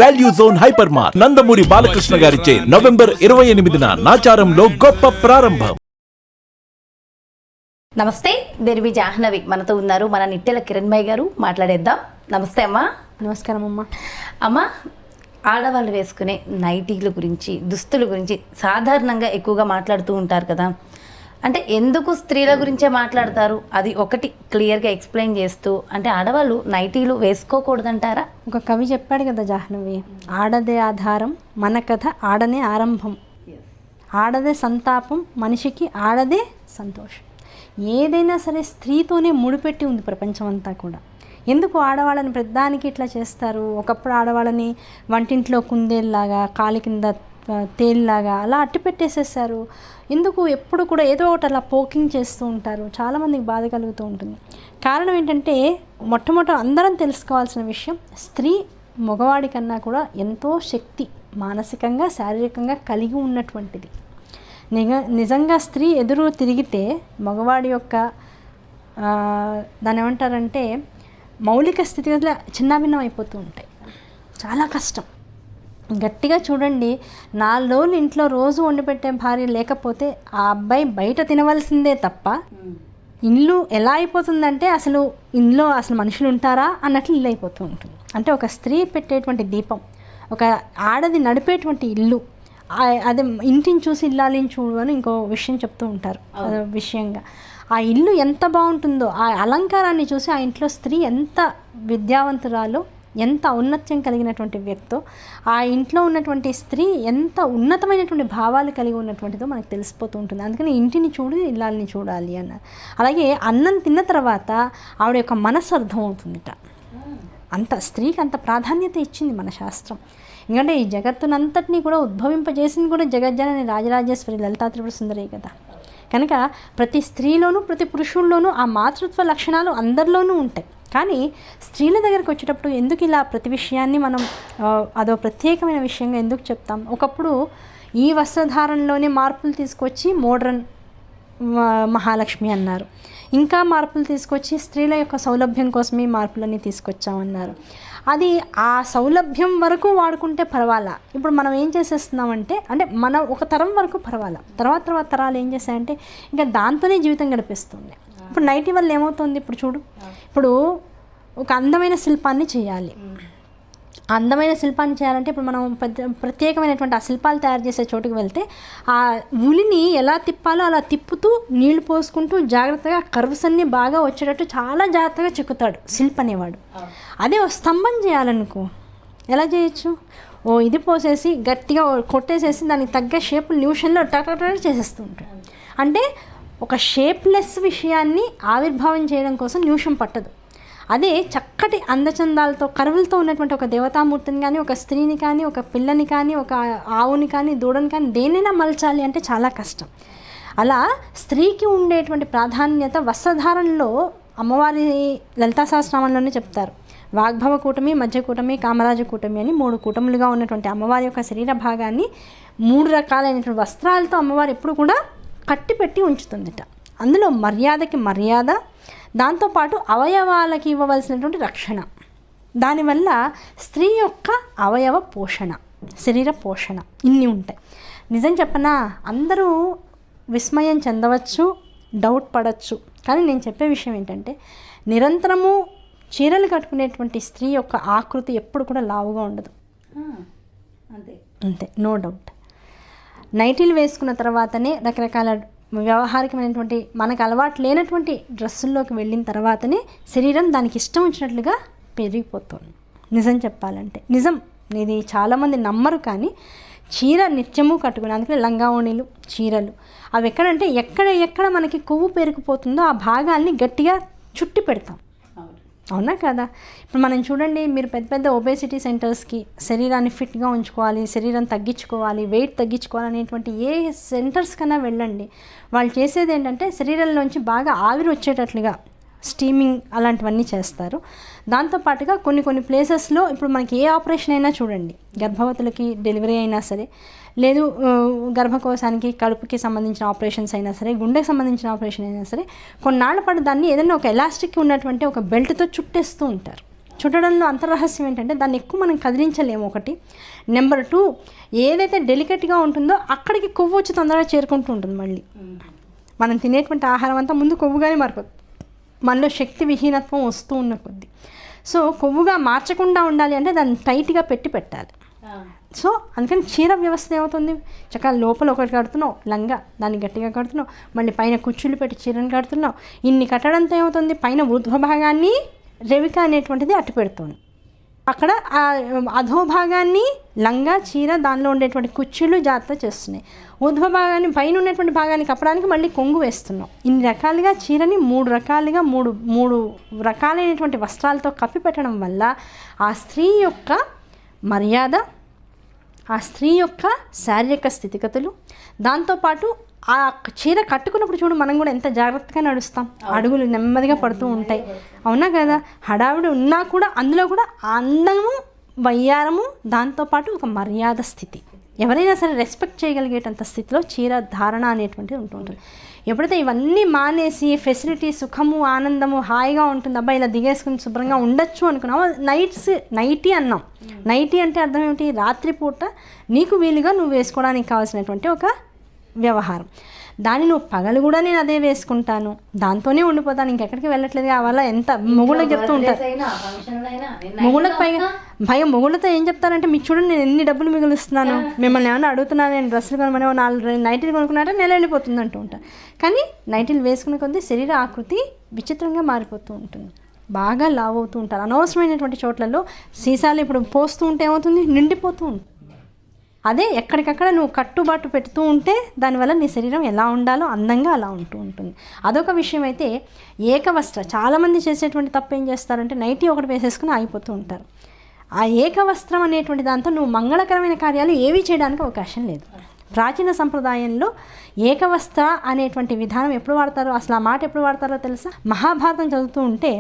Value zone hyper mart Nandamuri Balakrishna గారిచే November 28న నాచారంలో గొప్ప ప్రారంభం. నమస్తే, దేవి జాహ్నవి మనతో ఉన్నారు. మన నిట్టెల కిరణ్మయ్య గారు, మాట్లాడేద్దాం. నమస్తే అమ్మా. నమస్కారం అమ్మా. అమ్మ, ఆడవాళ్ళు వేసుకునే నైటీల గురించి, దుస్తుల గురించి సాధారణంగా ఎక్కువగా మాట్లాడుతూ ఉంటారు కదా. అంటే ఎందుకు స్త్రీల గురించే మాట్లాడతారు, అది ఒకటి క్లియర్గా ఎక్స్ప్లెయిన్ చేస్తూ, అంటే ఆడవాళ్ళు నైటీలు వేసుకోకూడదంటారా? ఒక కవి చెప్పాడు కదా జాహ్నవి, ఆడదే ఆధారం మన కథ ఆడనే ఆరంభం, ఆడదే సంతాపం మనిషికి ఆడదే సంతోషం. ఏదైనా సరే స్త్రీతోనే ముడిపెట్టి ఉంది ప్రపంచం అంతా కూడా. ఎందుకు ఆడవాళ్ళని ప్రతిదానికి ఇట్లా చేస్తారు? ఒకప్పుడు ఆడవాళ్ళని వంటింట్లో కుందేల్లాగా, కాలి కింద తేలిలాగా అలా అట్టి పెట్టేసేసారు. ఎందుకు ఎప్పుడు కూడా ఏదో ఒకటి అలా పోకింగ్ చేస్తూ ఉంటారు. చాలామందికి బాధ కలుగుతూ ఉంటుంది. కారణం ఏంటంటే, మొట్టమొదట అందరం తెలుసుకోవాల్సిన విషయం, స్త్రీ మగవాడి కన్నా కూడా ఎంతో శక్తి మానసికంగా, శారీరకంగా కలిగి ఉన్నటువంటిది. నిజంగా స్త్రీ ఎదురు తిరిగితే మగవాడి యొక్క దాని ఏమంటారంటే మౌలిక స్థితిగతులు చిన్నాభిన్నం అయిపోతూ ఉంటాయి. చాలా కష్టం. గట్టిగా చూడండి, 4 రోజులు ఇంట్లో రోజు వండి పెట్టే భార్య లేకపోతే ఆ అబ్బాయి బయట తినవలసిందే తప్ప, ఇల్లు ఎలా అయిపోతుందంటే అసలు ఇంట్లో అసలు మనుషులు ఉంటారా అన్నట్లు ఇల్లు అయిపోతూ ఉంటుంది. అంటే ఒక స్త్రీ పెట్టేటువంటి దీపం, ఒక ఆడది నడిపేటువంటి ఇల్లు, అదే ఇంటిని చూసి ఇల్లాలిని చూడు అని ఇంకో విషయం చెప్తూ ఉంటారు. విషయంగా ఆ ఇల్లు ఎంత బాగుంటుందో, ఆ అలంకారాన్ని చూసి ఆ ఇంట్లో స్త్రీ ఎంత విద్యావంతురాలో, ఎంత ఔన్నత్యం కలిగినటువంటి వ్యక్తో, ఆ ఇంట్లో ఉన్నటువంటి స్త్రీ ఎంత ఉన్నతమైనటువంటి భావాలు కలిగి ఉన్నటువంటిదో మనకు తెలిసిపోతూ ఉంటుంది. అందుకని ఇంటిని చూడు, ఇల్లాలని చూడాలి అన్నారు. అలాగే అన్నం తిన్న తర్వాత ఆవిడ యొక్క మనస్సు అర్థమవుతుందిట. అంత స్త్రీకి అంత ప్రాధాన్యత ఇచ్చింది మన శాస్త్రం. ఎందుకంటే ఈ జగత్తునంతటినీ కూడా ఉద్భవింపజేసింది కూడా జగజ్జనని రాజరాజేశ్వరి లలితా త్రిపుర సుందరి కదా. కనుక ప్రతి స్త్రీలోనూ ప్రతి పురుషుల్లోనూ ఆ మాతృత్వ లక్షణాలు అందరిలోనూ ఉంటాయి. కానీ స్త్రీల దగ్గరకు వచ్చేటప్పుడు ఎందుకు ఇలా ప్రతి విషయాన్ని మనం అదో ప్రత్యేకమైన విషయంగా ఎందుకు చెప్తాం? ఒకప్పుడు ఈ వస్త్రధారణలోనే మార్పులు తీసుకొచ్చి మోడ్రన్ మహాలక్ష్మి అన్నారు. ఇంకా మార్పులు తీసుకొచ్చి స్త్రీల యొక్క సౌలభ్యం కోసమే మార్పులన్నీ తీసుకొచ్చామన్నారు. అది ఆ సౌలభ్యం వరకు వాడుకుంటే పర్వాలా. ఇప్పుడు మనం ఏం చేసేస్తున్నామంటే, అంటే మనం ఒక తరం వరకు పర్వాలా, తర్వాత తరాలు ఏం చేశాయంటే ఇంకా దాంతోనే జీవితం గడిపిస్తుంది. ఇప్పుడు నైటీ వల్ల ఏమవుతుంది? ఇప్పుడు చూడు, ఇప్పుడు ఒక అందమైన శిల్పాన్ని చేయాలి. అందమైన శిల్పాన్ని చేయాలంటే ఇప్పుడు మనం ప్రత్యేకమైనటువంటి ఆ శిల్పాలు తయారు చేసే చోటుకు వెళ్తే ఆ ఉలిని ఎలా తిప్పాలో అలా తిప్పుతూ నీళ్లు పోసుకుంటూ జాగ్రత్తగా కర్వ్స్ అన్నీ బాగా వచ్చేటట్టు చాలా జాగ్రత్తగా చెక్కుతాడు శిల్పి అనేవాడు. అదే ఒక స్తంభం చేయాలనుకో ఎలా చేయొచ్చు? ఇది పోసేసి గట్టిగా కొట్టేసేసి దానికి తగ్గ షేపులు నిమిషంలో టట చేసేస్తూ ఉంటాడు. అంటే ఒక షేప్లెస్ విషయాన్ని ఆవిర్భావం చేయడం కోసం నిమిషం పట్టదు. అదే చక్కటి అందచందాలతో కరువులతో ఉన్నటువంటి ఒక దేవతామూర్తిని కానీ, ఒక స్త్రీని కానీ, ఒక పిల్లని కానీ, ఒక ఆవుని కానీ, దూడని కానీ దేనైనా మలచాలి అంటే చాలా కష్టం. అలా స్త్రీకి ఉండేటువంటి ప్రాధాన్యత వస్త్రధారణలో అమ్మవారి లలితా సహస్రనామంలోనే చెప్తారు. వాగ్భవ కూటమి, మధ్య కూటమి, కామరాజ కూటమి అని 3 కూటములుగా ఉన్నటువంటి అమ్మవారి యొక్క శరీర భాగాన్ని 3 రకాలైనటువంటి వస్త్రాలతో అమ్మవారు ఎప్పుడు కూడా కట్టిపెట్టి ఉంచుతుందిట. అందులో మర్యాదకి మర్యాద, దాంతోపాటు అవయవాలకి ఇవ్వవలసినటువంటి రక్షణ, దానివల్ల స్త్రీ యొక్క అవయవ పోషణ, శరీర పోషణ ఇన్ని ఉంటాయి. నిజం చెప్పనా, అందరూ విస్మయం చెందవచ్చు, డౌట్ పడవచ్చు. కానీ నేను చెప్పే విషయం ఏంటంటే, నిరంతరము చీరలు కట్టుకునేటువంటి స్త్రీ యొక్క ఆకృతి ఎప్పుడు కూడా లావుగా ఉండదు. అంతే, నో డౌట్. నైటీలు వేసుకున్న తర్వాతనే రకరకాల వ్యవహారికమైనటువంటి మనకు అలవాటు లేనటువంటి డ్రెస్సుల్లోకి వెళ్ళిన తర్వాతనే శరీరం దానికి ఇష్టం వచ్చినట్లుగా పెరిగిపోతుంది. నిజం చెప్పాలంటే నిజం. ఇది చాలామంది నమ్మరు, కానీ చీర నిత్యము కట్టుకుని, అందుకని లంగావోణీలు, చీరలు అవి ఎక్కడంటే ఎక్కడ మనకి కొవ్వు పెరిగిపోతుందో ఆ భాగాల్ని గట్టిగా చుట్టి పెడతాం. అవునా కదా? ఇప్పుడు మనం చూడండి, మీరు పెద్ద ఒబేసిటీ సెంటర్స్కి శరీరాన్ని ఫిట్గా ఉంచుకోవాలి, శరీరం తగ్గించుకోవాలి, వెయిట్ తగ్గించుకోవాలి అనేటువంటి ఏ సెంటర్స్ కన్నా వెళ్ళండి. వాళ్ళు చేసేది ఏంటంటే శరీరంలోంచి బాగా ఆవిరి వచ్చేటట్లుగా స్టీమింగ్ అలాంటివన్నీ చేస్తారు. దాంతోపాటుగా కొన్ని ప్లేసెస్లో ఇప్పుడు మనకి ఏ ఆపరేషన్ అయినా చూడండి, గర్భవతులకి డెలివరీ అయినా సరే, లేదు గర్భకోశానికి కడుపుకి సంబంధించిన ఆపరేషన్స్ అయినా సరే, గుండెకి సంబంధించిన ఆపరేషన్ అయినా సరే, కొన్నాళ్ల పాటు దాన్ని ఏదైనా ఒక ఎలాస్టిక్ ఉన్నటువంటి ఒక బెల్ట్తో చుట్టేస్తూ ఉంటారు. చుట్టడంలో అంతర్రహస్యం ఏంటంటే దాన్ని ఎక్కువ మనం కదిలించలేము ఒకటి. నెంబర్ 2, ఏదైతే డెలికేట్గా ఉంటుందో అక్కడికి కొవ్వు వచ్చి తొందరగా చేరుకుంటూ ఉంటుంది. మళ్ళీ మనం తినేటువంటి ఆహారం అంతా ముందు కొవ్వుగానే మారిపోతుంది. మనలో శక్తి విహీనత్వం వస్తూ ఉన్న కొద్దీ. సో కొవ్వుగా మార్చకుండా ఉండాలి అంటే దాన్ని టైట్గా పెట్టాలి. సో అందుకని చీర వ్యవస్థ ఏమవుతుంది, చక్కగా లోపల ఒకటి కడుతున్నావు లంగా, దాన్ని గట్టిగా కడుతున్నావు, మళ్ళీ పైన కుచ్చుళ్ళు పెట్టి చీరను కడుతున్నావు. ఇన్ని కట్టడంతో ఏమవుతుంది, పైన ఊర్ధ్వ భాగాన్ని రెవిక అనేటువంటిది అట్టు పెడుతుంది, అక్కడ ఆ అధోభాగాన్ని లంగా చీర దానిలో ఉండేటువంటి కుచ్చుళ్ళు జాగ్రత్త చేస్తున్నాయి. ఊర్ధ్వ భాగాన్ని పైన ఉన్నటువంటి భాగాన్ని కప్పడానికి మళ్ళీ కొంగు వేస్తున్నాం. ఇన్ని రకాలుగా చీరని 3 రకాలుగా మూడు రకాలైనటువంటి వస్త్రాలతో కప్పి పెట్టడం వల్ల ఆ స్త్రీ యొక్క మర్యాద, ఆ స్త్రీ యొక్క శారీరక స్థితిగతులు, దాంతోపాటు ఆ చీర కట్టుకున్నప్పుడు చూడు మనం కూడా ఎంత జాగ్రత్తగా నడుస్తాం, అడుగులు నెమ్మదిగా పడుతూ ఉంటాయి, అవునా కదా. హడావిడి ఉన్నా కూడా అందులో కూడా అందము, వయ్యారము, దాంతోపాటు ఒక మర్యాద స్థితి, ఎవరైనా సరే రెస్పెక్ట్ చేయగలిగేటంత స్థితిలో చీర ధారణ అనేటువంటిది ఉంటుంటుంది. ఎప్పుడైతే ఇవన్నీ మానేసి ఫెసిలిటీ, సుఖము, ఆనందము, హాయిగా ఉంటుంది, అబ్బాయి ఇలా దిగేసుకుని శుభ్రంగా ఉండొచ్చు అనుకున్నాము. నైటీ అన్నాం. నైటీ అంటే అర్థం ఏమిటి, రాత్రిపూట నీకు వీలుగా నువ్వు వేసుకోవడానికి కావాల్సినటువంటి ఒక వ్యవహారం. దాన్ని నువ్వు పగలు కూడా నేను అదే వేసుకుంటాను, దాంతోనే ఉండిపోతాను, ఇంకెక్కడికి వెళ్ళట్లేదు. వల్ల ఎంత మొగుళ్ళకి చెప్తూ ఉంటారు, మొగుళ్ళకి పైగా మొగుళ్ళతో ఏం చెప్తారంటే, మీకు చూడండి నేను ఎన్ని డబ్బులు మిగులుస్తున్నాను, మిమ్మల్ని ఏమైనా అడుగుతున్నాను, నేను డ్రెస్సులు కొనమని 4 నైటీలు కొనుక్కున్నారంటే నెల వెళ్ళిపోతుంది అంటూ ఉంటాను. కానీ నైటీలు వేసుకునే కొద్దీ శరీర ఆకృతి విచిత్రంగా మారిపోతూ ఉంటుంది, బాగా లావ్ అవుతూ ఉంటారు. అనవసరమైనటువంటి చోట్లలో సీసాలు ఇప్పుడు పోస్తూ ఉంటే ఏమవుతుంది, నిండిపోతూ ఉంటుంది. అదే ఎక్కడికక్కడ నువ్వు కట్టుబాటు పెడుతూ ఉంటే దానివల్ల నీ శరీరం ఎలా ఉండాలో అందంగా అలా ఉంటూ ఉంటుంది. అదొక విషయం. అయితే ఏకవస్త్ర, చాలామంది చేసేటువంటి తప్పు ఏం చేస్తారంటే నైటీ ఒకటి వేసేసుకుని ఆగిపోతూ ఉంటారు. ఆ ఏకవస్త్రం అనేటువంటి దాంతో నువ్వు మంగళకరమైన కార్యాలు ఏవీ చేయడానికి అవకాశం లేదు. ప్రాచీన సంప్రదాయంలో ఏకవస్త్ర అనేటువంటి విధానం ఎప్పుడు వాడతారో, అసలు ఆ మాట ఎప్పుడు వాడతారో తెలుసా, మహాభారతం చదువుతూ ఉంటే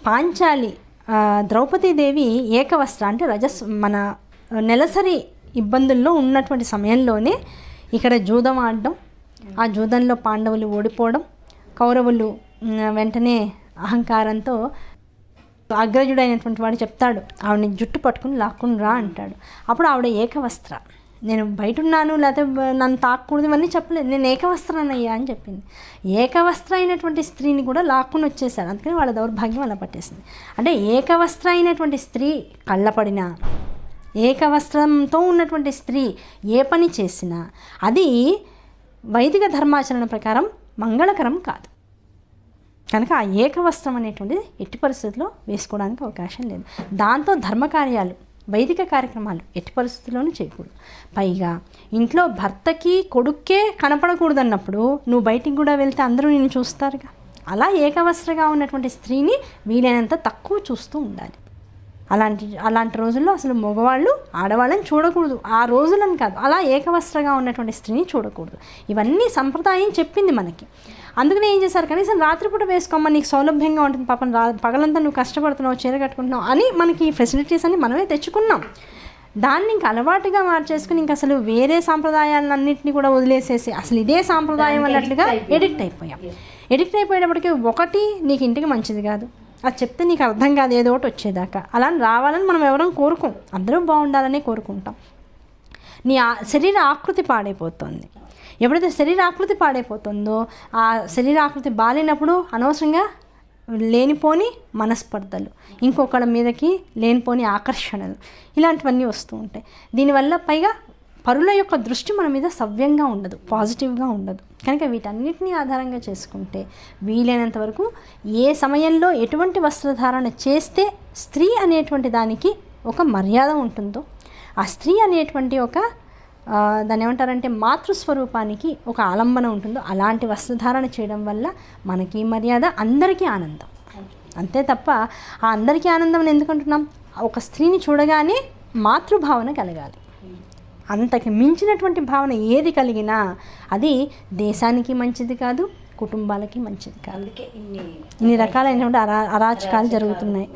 పాంచాలి ద్రౌపదీదేవి ఏకవస్త్ర అంటే మన నెలసరి ఇబ్బందుల్లో ఉన్నటువంటి సమయంలోనే ఇక్కడ జూదం ఆడడం, ఆ జూదంలో పాండవులు ఓడిపోవడం, కౌరవులు వెంటనే అహంకారంతో అగ్రజుడైనటువంటి వాడు చెప్తాడు, ఆవిడని జుట్టు పట్టుకుని లాక్కుని రా అంటాడు. అప్పుడు ఆవిడ ఏకవస్త్ర, నేను బయట ఉన్నాను లేకపోతే నన్ను తాకూడదు ఇవన్నీ చెప్పలేదు, నేను ఏకవస్త్రానయ్యా అని చెప్పింది. ఏకవస్త్ర అయినటువంటి స్త్రీని కూడా లాక్కుని వచ్చేసాడు, అందుకని వాళ్ళ దౌర్భాగ్యం అలా పట్టేసింది. అంటే ఏకవస్త్ర అయినటువంటి స్త్రీ కళ్ళపడినా, ఏకవస్త్రంతో ఉన్నటువంటి స్త్రీ ఏ పని చేసినా అది వైదిక ధర్మాచరణ ప్రకారం మంగళకరం కాదు. కనుక ఆ ఏకవస్త్రం అనేటువంటిది ఎట్టి పరిస్థితుల్లో వేసుకోవడానికి అవకాశం లేదు. దాంతో ధర్మకార్యాలు, వైదిక కార్యక్రమాలు ఎట్టి పరిస్థితుల్లోనూ చేయకూడదు. పైగా ఇంట్లో భర్తకి కొడుక్కే కనపడకూడదు అన్నప్పుడు నువ్వు బయటికి కూడా వెళ్తే అందరూ నిన్ను చూస్తారుగా. అలా ఏకవస్త్రగా ఉన్నటువంటి స్త్రీని వీలైనంత తక్కువ చూస్తూ ఉండాలి. అలాంటి రోజుల్లో అసలు మగవాళ్ళు ఆడవాళ్ళని చూడకూడదు, ఆ రోజులని కాదు, అలా ఏకవస్త్రగా ఉన్నటువంటి స్త్రీని చూడకూడదు. ఇవన్నీ సంప్రదాయం చెప్పింది మనకి. అందుకనే ఏం చేశారు, కనీసం రాత్రిపూట వేసుకోమ్మా, నీకు సౌలభ్యంగా ఉంటుంది, పాపం పగలంతా నువ్వు కష్టపడుతున్నావు, చీర కట్టుకుంటున్నావు అని మనకి ఈ ఫెసిలిటీస్ అని మనమే తెచ్చుకున్నాం. దాన్ని ఇంకా అలవాటుగా మార్చేసుకుని ఇంక అసలు వేరే సాంప్రదాయాలన్నింటినీ కూడా వదిలేసేసి అసలు ఇదే సాంప్రదాయం అన్నట్లుగా ఎడిక్ట్ అయిపోయాం. ఎడిక్ట్ అయిపోయేటప్పటికి ఒకటి నీకు ఇంటికి మంచిది కాదు, అది చెప్తే నీకు అర్థం కాదు ఏదో ఒకటి వచ్చేదాకా. అలా రావాలని మనం ఎవరం కోరుకోం, అందరూ బాగుండాలనే కోరుకుంటాం. నీ శరీర ఆకృతి పాడైపోతుంది. ఎప్పుడైతే శరీర ఆకృతి పాడైపోతుందో ఆ శరీర ఆకృతి బాలేనప్పుడు అనవసరంగా లేనిపోని మనస్పర్ధలు, ఇంకొకళ్ళ మీదకి లేనిపోని ఆకర్షణలు, ఇలాంటివన్నీ వస్తూ ఉంటాయి. దీనివల్ల పైగా పరుల యొక్క దృష్టి మన మీద సవ్యంగా ఉండదు, పాజిటివ్గా ఉండదు. కనుక వీటన్నిటినీ ఆధారంగా చేసుకుంటే వీలైనంత వరకు ఏ సమయంలో ఎటువంటి వస్త్రధారణ చేస్తే స్త్రీ అనేటువంటి దానికి ఒక మర్యాద ఉంటుందో, ఆ స్త్రీ అనేటువంటి ఒక దాన్ని ఏమంటారంటే మాతృస్వరూపానికి ఒక ఆలంబన ఉంటుందో అలాంటి వస్త్రధారణ చేయడం వల్ల మనకి మర్యాద, అందరికీ ఆనందం. అంతే తప్ప ఆ అందరికీ ఆనందం ఎందుకంటున్నాం, ఒక స్త్రీని చూడగానే మాతృభావన కలగాలి. అంతకి మించినటువంటి భావన ఏది కలిగినా అది దేశానికి మంచిది కాదు, కుటుంబాలకి మంచిది కాదు. అందుకే ఇన్ని రకాలైనటువంటి అరాచకాలు జరుగుతున్నాయి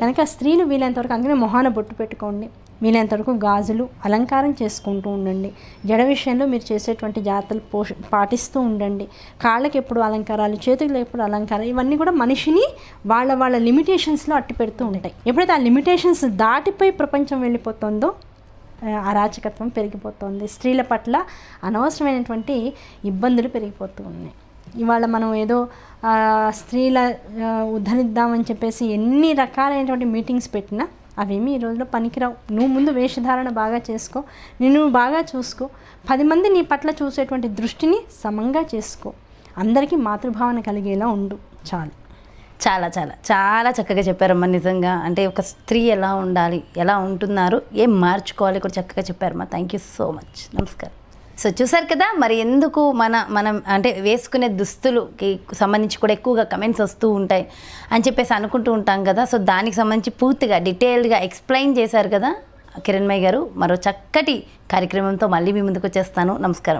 కనుక స్త్రీలు వీలైనంతవరకు అందుకనే మొహాన బొట్టు పెట్టుకోండి, వీలైనంతవరకు గాజులు అలంకారం చేసుకుంటూ ఉండండి. జడ విషయంలో మీరు చేసేటువంటి జాగ్రత్తలు పాటిస్తూ ఉండండి. కాళ్ళకి ఎప్పుడు అలంకారాలు, చేతులకు ఎప్పుడు అలంకారాలు, ఇవన్నీ కూడా మనిషిని వాళ్ళ లిమిటేషన్స్లో అట్టి పెడుతూ ఉంటాయి. ఎప్పుడైతే ఆ లిమిటేషన్స్ దాటిపోయి ప్రపంచం వెళ్ళిపోతుందో అరాచకత్వం పెరిగిపోతుంది. స్త్రీల పట్ల అనవసరమైనటువంటి ఇబ్బందులు పెరిగిపోతూ ఉన్నాయి. ఇవాళ మనం ఏదో స్త్రీల ఉద్ధరిద్దామని చెప్పేసి ఎన్ని రకాలైనటువంటి మీటింగ్స్ పెట్టినా అవేమీ ఈ రోజులో పనికిరావు. నువ్వు ముందు వేషధారణ బాగా చేసుకో, నిన్ను బాగా చూసుకో, 10 మంది నీ పట్ల చూసేటువంటి దృష్టిని సమంగా చేసుకో, అందరికీ మాతృభావన కలిగేలా ఉండు, చాలు. చాలా చాలా చాలా చక్కగా చెప్పారమ్మా. నిజంగా అంటే ఒక స్త్రీ ఎలా ఉండాలి, ఎలా ఉంటున్నారు, ఏం మార్చుకోవాలి కూడా చక్కగా చెప్పారమ్మా. Thank you so much. నమస్కారం. సో చూసారు కదా, మరి ఎందుకు మనం అంటే వేసుకునే దుస్తులుకి సంబంధించి కూడా ఎక్కువగా కమెంట్స్ వస్తూ ఉంటాయి అని చెప్పేసి అనుకుంటూ ఉంటాం కదా. సో దానికి సంబంధించి పూర్తిగా డీటెయిల్డ్గా ఎక్స్ప్లెయిన్ చేశారు కదా కిరణ్మయి గారు. మరో చక్కటి కార్యక్రమంతో మళ్ళీ మీ ముందుకు వచ్చేస్తాను. నమస్కారం.